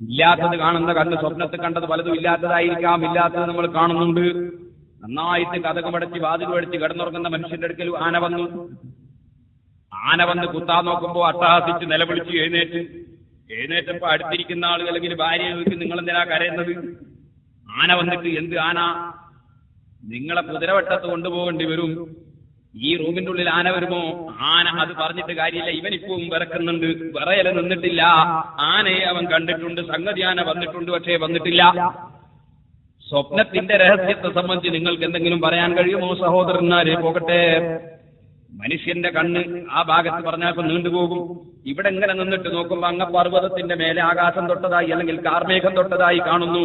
ഇല്ലാത്തത് കാണുന്ന കണ്ണ് സ്വപ്നത്തിൽ കണ്ടത് പലതും ഇല്ലാത്തതായിരിക്കാം, ഇല്ലാത്തത് നമ്മൾ കാണുന്നുണ്ട്. നന്നായിട്ട് കഥകം അടച്ച് വാതിൽ അടച്ച് കിടന്നുറങ്ങുന്ന മനുഷ്യന്റെ അടുക്കൽ ആന വന്ന് കുത്താൻ നോക്കുമ്പോ അട്ടഹാസിച്ച് നിലവിളിച്ച് എഴുന്നേറ്റപ്പോ അടുത്തിരിക്കുന്ന ആളുകൾ അല്ലെങ്കിൽ ഭാര്യ ചോദിക്കും, നിങ്ങൾ എന്തിനാ കരയുന്നത്? ആന വന്നിട്ട്, എന്ത് ആന? നിങ്ങളെ കുതിരവട്ടത്ത് കൊണ്ടുപോകേണ്ടി വരും. ഈ റൂമിന്റെ ഉള്ളിൽ ആന വരുമോ? ആന അത് പറഞ്ഞിട്ട് കാര്യമില്ല, ഇവനിപ്പവും വിറക്കുന്നുണ്ട്, വിറയല് നിന്നിട്ടില്ല. ആനയെ അവൻ കണ്ടിട്ടുണ്ട്, സംഗതി ആന വന്നിട്ടുണ്ട്, പക്ഷേ വന്നിട്ടില്ല. സ്വപ്നത്തിന്റെ രഹസ്യത്തെ സംബന്ധിച്ച് നിങ്ങൾക്ക് എന്തെങ്കിലും പറയാൻ കഴിയുമോ സഹോദരന്മാരെ? പോകട്ടെ, മനുഷ്യന്റെ കണ്ണ് ആ ഭാഗത്ത് പറഞ്ഞാൽ നീണ്ടുപോകും. ഇവിടെ എങ്ങനെ നിന്നിട്ട് നോക്കുമ്പോ അങ്ങ് പർവ്വതത്തിന്റെ മേലെ ആകാശം തൊട്ടതായി അല്ലെങ്കിൽ കാർമേഘം തൊട്ടതായി കാണുന്നു.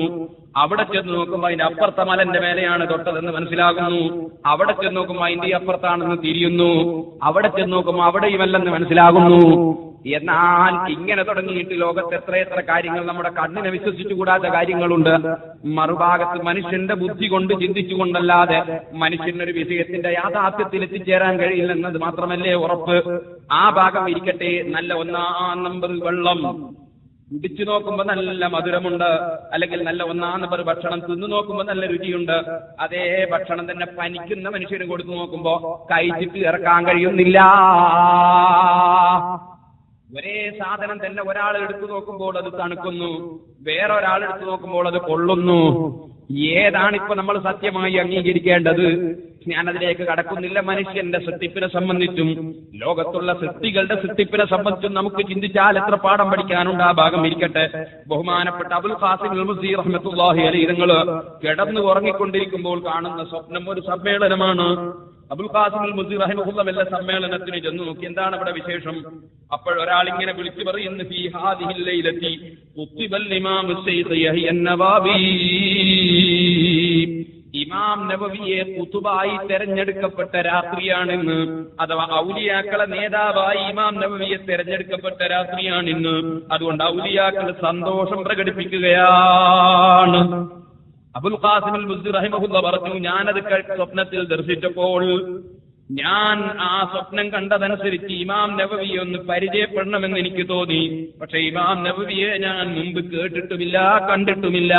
അവിടെ ചെന്ന് നോക്കുമ്പോ അതിന്റെ അപ്പുറത്തെ മലന്റെ മേലെയാണ് തൊട്ടതെന്ന് മനസ്സിലാകുന്നു. അവിടെ ചെന്ന് നോക്കുമ്പോ അതിന്റെ അപ്പുറത്താണെന്ന് തിരിയുന്നു. അവിടെ ചെന്ന് നോക്കുമ്പോ അവിടെയുമല്ലെന്ന് മനസ്സിലാകുന്നു. എന്നാൽ ഇങ്ങനെ തുടങ്ങിയിട്ട് ലോകത്ത് എത്രയെത്ര കാര്യങ്ങൾ നമ്മുടെ കണ്ണിനെ വിശ്വസിച്ചുകൂടാത്ത കാര്യങ്ങളുണ്ട്. മറുഭാഗത്ത് മനുഷ്യന്റെ ബുദ്ധി കൊണ്ട് ചിന്തിച്ചുകൊണ്ടല്ലാതെ മനുഷ്യനൊരു വിഷയത്തിന്റെ യാഥാർത്ഥ്യത്തിൽ എത്തിച്ചേരാൻ കഴിയില്ലെന്നത് മാത്രമല്ലേ ഉറപ്പ്. ആ ഭാഗം ഇരിക്കട്ടെ, നല്ല 1-ാം നമ്പർ വെള്ളം കുടിച്ചു നോക്കുമ്പോ നല്ല മധുരമുണ്ട്, അല്ലെങ്കിൽ നല്ല 1-ാം നമ്പർ ഭക്ഷണം തിന്നു നോക്കുമ്പോ നല്ല രുചിയുണ്ട്. അതേ ഭക്ഷണം തന്നെ പനിക്കുന്ന മനുഷ്യന് കൊടുത്തു നോക്കുമ്പോ കഴിച്ചിട്ട് ഇറക്കാൻ കഴിയുന്നില്ല. ഒരേ സാധനം തന്നെ ഒരാൾ എടുത്തു നോക്കുമ്പോൾ അത് തണുക്കുന്നു, വേറൊരാൾ എടുത്തു നോക്കുമ്പോൾ അത് കൊള്ളുന്നു. ഏതാണിപ്പോ നമ്മൾ സത്യമായി അംഗീകരിക്കേണ്ടത്? ഞാനതിലേക്ക് കടക്കുന്നില്ല. മനുഷ്യന്റെ സൃഷ്ടിപ്പിനെ സംബന്ധിച്ചും ലോകത്തുള്ള സൃഷ്ടികളുടെ സൃഷ്ടിപ്പിനെ സംബന്ധിച്ചും നമുക്ക് ചിന്തിച്ചാൽ എത്ര പാഠം പഠിക്കാനുണ്ട്. ആ ഭാഗം ഇരിക്കട്ടെ. ബഹുമാനപ്പെട്ട അബുൽ ഖാസിം അൽ-മുസി റഹ്മത്തുള്ളാഹി അലൈഹി തങ്ങൾ കിടന്നു ഉറങ്ങിക്കൊണ്ടിരിക്കുമ്പോൾ കാണുന്ന സ്വപ്നം ഒരു സമ്മേളനമാണ്. അബുൽ ഖാസിം അൽ-മുസി റഹിമഹുല്ലാഹ് വല്ല സമ്മേളനത്തിന് ചെന്നു നോക്കി, എന്താണ് അവിടെ വിശേഷം? അപ്പോഴൊരാൾ ഇങ്ങനെ വിളിച്ചു പറയുന്നു, ഫീ ഹാദിഹിൽ ലൈലത്തി ഖുത്തിബൽ ഇമാം സയ്യിദ് യഹ്യ അൻ-നവാവി, ഇമാം നവവിയെ ഖുതുബായി തെരഞ്ഞെടുക്കപ്പെട്ട രാത്രിയാണിന്ന്. അഥവാ ഔലിയാക്കളെ നേതാവായി ഇമാം നവവിയെ തെരഞ്ഞെടുക്കപ്പെട്ട രാത്രിയാണിന്ന്. അതുകൊണ്ട് ഔലിയാക്കൾ സന്തോഷം പ്രകടിപ്പിക്കുകയാണ്. അബുൽ ഖാസിം അൽ-മുസി റഹിമഹുല്ലാഹ് പറഞ്ഞു, ഞാനത് സ്വപ്നത്തിൽ ദർശിച്ചപ്പോൾ ഞാൻ ആ സ്വപ്നം കണ്ടതനുസരിച്ച് ഇമാം നവവിയെ ഒന്ന് പരിചയപ്പെടണമെന്ന് എനിക്ക് തോന്നി. പക്ഷെ ഇമാം നവവിയെ ഞാൻ മുമ്പ് കേട്ടിട്ടുമില്ല, കണ്ടിട്ടുമില്ല.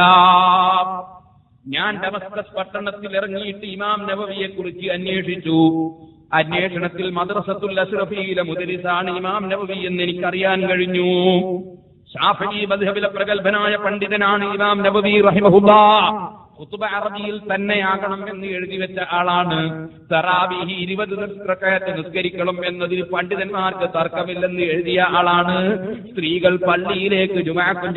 ഞാൻ ഡമസ്കസ് പട്ടണത്തിൽ ഇറങ്ങിയിട്ട് ഇമാം നവവിയെ കുറിച്ച് അന്വേഷിച്ചു. അന്വേഷണത്തിൽ മദ്രസത്തുൽ അശ്റഫിയിലെ മുദരിസാണ് ഇമാം നവവി എന്ന് എനിക്കറിയാൻ കഴിഞ്ഞു. ശാഫിഈ മദ്ഹബിലെ പ്രഗൽഭനായ പണ്ഡിതനാണ് ഇമാം നവവി റഹിമഹുല്ലാഹ്. ഖുതുബ അറബിയിൽ തന്നെയാകണം എന്ന് എഴുതി വെച്ച ആളാണ്. തറാവീഹ് 20 റക്അത്ത് നിസ്കരിക്കണം എന്നതിൽ പണ്ഡിതന്മാർക്ക് തർക്കമില്ലെന്ന് എഴുതിയ ആളാണ്. സ്ത്രീകൾ പള്ളിയിലേക്ക് ജുമുഅക്കും